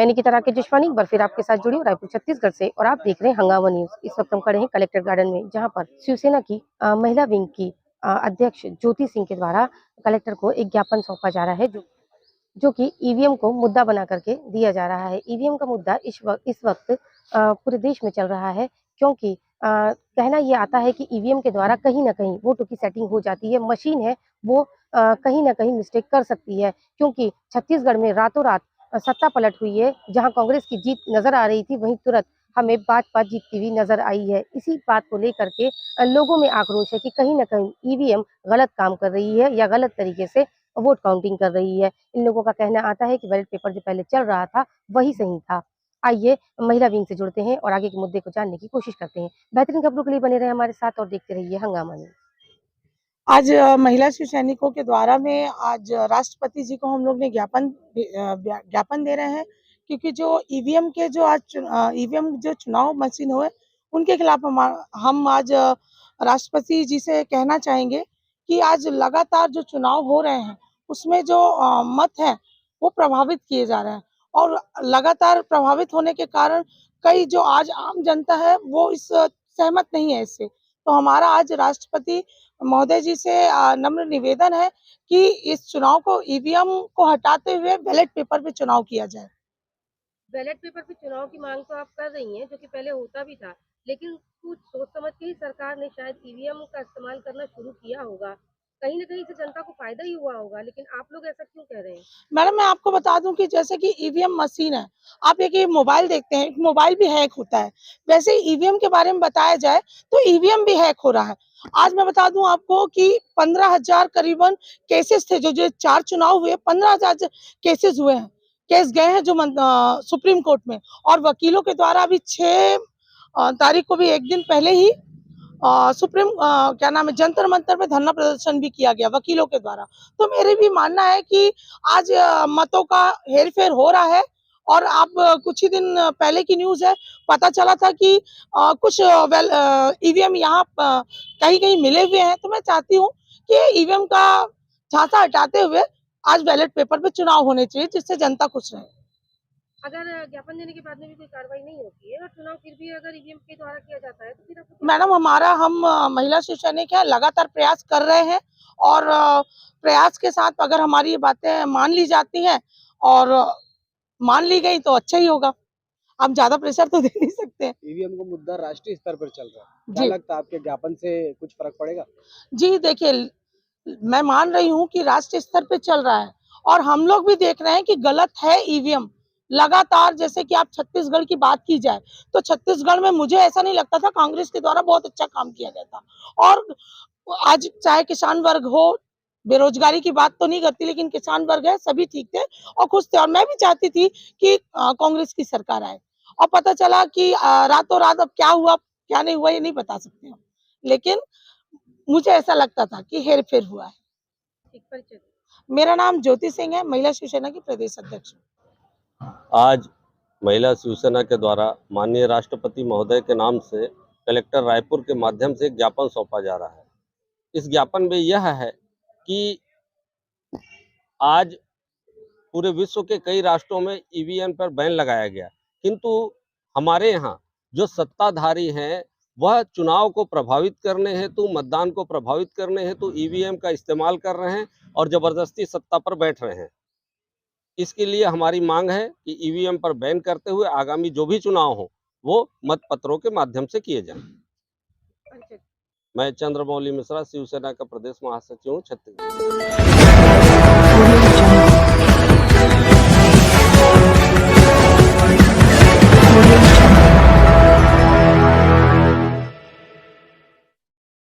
मैं निकिता राकेश जशवानी एक बार फिर आपके साथ जुड़ी हूँ रायपुर छत्तीसगढ़ से और आप देख रहे हैं हंगामा न्यूज। इस वक्त हम खड़े हैं कलेक्टर गार्डन में, जहां पर शिवसेना की महिला विंग की अध्यक्ष ज्योति सिंह के द्वारा कलेक्टर को एक ज्ञापन सौंपा जा रहा है, जो कि ईवीएम को मुद्दा बना करके दिया जा रहा है। ईवीएम का मुद्दा इस वक्त पूरे देश में चल रहा है, क्योंकि कहना ये आता है कि ईवीएम के द्वारा कहीं ना कहीं वोटों की सेटिंग हो जाती है। मशीन है वो कहीं ना कहीं मिस्टेक कर सकती है, क्योंकि छत्तीसगढ़ में रातों रात सत्ता पलट हुई है। जहां कांग्रेस की जीत नजर आ रही थी, वहीं तुरंत हमें भाजपा जीतती हुई नजर आई है। इसी बात को लेकर के लोगों में आक्रोश है कि कहीं ना कहीं ईवीएम गलत काम कर रही है या गलत तरीके से वोट काउंटिंग कर रही है। इन लोगों का कहना आता है कि बैलेट पेपर जो पहले चल रहा था वही सही था। आइए महिला विंग से जुड़ते हैं और आगे के मुद्दे को जानने की कोशिश करते हैं। बेहतरीन खबरों के लिए बने रहे हमारे साथ और देखते रहिए हंगामा न्यूज। आज महिला शिव सैनिकों के द्वारा में आज राष्ट्रपति जी को हम लोग ने ज्ञापन दे रहे हैं, क्योंकि जो ईवीएम के जो आज ईवीएम जो चुनाव मशीन हुए उनके खिलाफ हम आज राष्ट्रपति जी से कहना चाहेंगे कि आज लगातार जो चुनाव हो रहे हैं उसमें जो मत है वो प्रभावित किए जा रहे हैं, और लगातार प्रभावित होने के कारण कई जो आज आम जनता है वो इस सहमत नहीं है इससे। तो हमारा आज राष्ट्रपति महोदय जी से नम्र निवेदन है कि इस चुनाव को ईवीएम को हटाते हुए बैलेट पेपर पे चुनाव किया जाए। बैलेट पेपर पे चुनाव की मांग तो आप कर रही हैं, जो कि पहले होता भी था, लेकिन कुछ सोच समझ के ही सरकार ने शायद ईवीएम का इस्तेमाल करना शुरू किया होगा। कहीं ना कहीं से जनता को फायदा ही हुआ होगा, लेकिन आप लोग ऐसा क्यों कह रहे हैं? मैडम, मैं आपको बता दूं कि जैसे कि ईवीएम मशीन है, आप एक ये मोबाइल देखते हैं, मोबाइल भी हैक होता है, वैसे ही ईवीएम के बारे में बताया जाए तो ईवीएम भी हैक हो रहा है। आज मैं बता दूं आपको कि 15,000 करीबन केसेस थे, जो 4 चुनाव हुए, 15,000 केसेस हुए हैं, केस गए हैं जो सुप्रीम कोर्ट में, और वकीलों के द्वारा अभी 6 तारीख को भी एक दिन पहले ही सुप्रीम क्या नाम है, जंतर मंतर में धरना प्रदर्शन भी किया गया वकीलों के द्वारा। तो मेरे भी मानना है कि आज मतों का हेरफेर हो रहा है, और आप कुछ ही दिन पहले की न्यूज है, पता चला था कि कुछ ईवीएम यहाँ कहीं कहीं मिले हुए हैं। तो मैं चाहती हूँ कि ईवीएम का झांसा हटाते हुए आज बैलेट पेपर पे चुनाव होने चाहिए, जिससे जनता खुश रहे। अगर ज्ञापन देने के बाद में भी कोई कार्रवाई नहीं होती है और चुनाव फिर भी अगर ईवीएम के द्वारा किया जाता है, तो फिर आपको मैडम, हम महिला शिव सैनिक हैं, लगातार प्रयास कर रहे हैं, और प्रयास के साथ अगर हमारी ये बातें मान ली जाती हैं और मान ली गई तो अच्छा ही होगा। हम ज्यादा प्रेशर तो दे नहीं सकते हैं। ईवीएम का मुद्दा राष्ट्रीय स्तर पर चल रहा है, क्या जी लगता है आपके ज्ञापन से कुछ फर्क पड़ेगा? जी, देखिए, मैं मान रही हूँ कि राष्ट्रीय स्तर पे चल रहा है, और हम लोग भी देख रहे हैं कि गलत है ईवीएम लगातार। जैसे कि आप छत्तीसगढ़ की बात की जाए तो छत्तीसगढ़ में मुझे ऐसा नहीं लगता था, कांग्रेस के द्वारा बहुत अच्छा काम किया गया था। और आज चाहे किसान वर्ग हो, बेरोजगारी की बात तो नहीं करती, लेकिन किसान वर्ग है, सभी ठीक थे और खुश थे, और मैं भी चाहती थी कि कांग्रेस की सरकार आए। और पता चला कि रातों रात अब क्या हुआ क्या नहीं हुआ ये नहीं बता सकते हम, लेकिन मुझे ऐसा लगता था कि हेर फेर हुआ है। मेरा नाम ज्योति सिंह है, महिला शिवसेना की प्रदेश अध्यक्ष। आज महिला शिवसेना के द्वारा माननीय राष्ट्रपति महोदय के नाम से कलेक्टर रायपुर के माध्यम से एक ज्ञापन सौंपा जा रहा है। इस ज्ञापन में यह है कि आज पूरे विश्व के कई राष्ट्रों में ईवीएम पर बैन लगाया गया, किंतु हमारे यहाँ जो सत्ताधारी हैं वह चुनाव को प्रभावित करने हेतु, मतदान को प्रभावित करने हेतु ईवीएम का इस्तेमाल कर रहे हैं और जबरदस्ती सत्ता पर बैठ रहे हैं। इसके लिए हमारी मांग है कि ईवीएम पर बैन करते हुए आगामी जो भी चुनाव हो वो मतपत्रों के माध्यम से किए जाएं। मैं चंद्रमौली मिश्रा, शिवसेना का प्रदेश महासचिव हूँ, छत्तीसगढ़।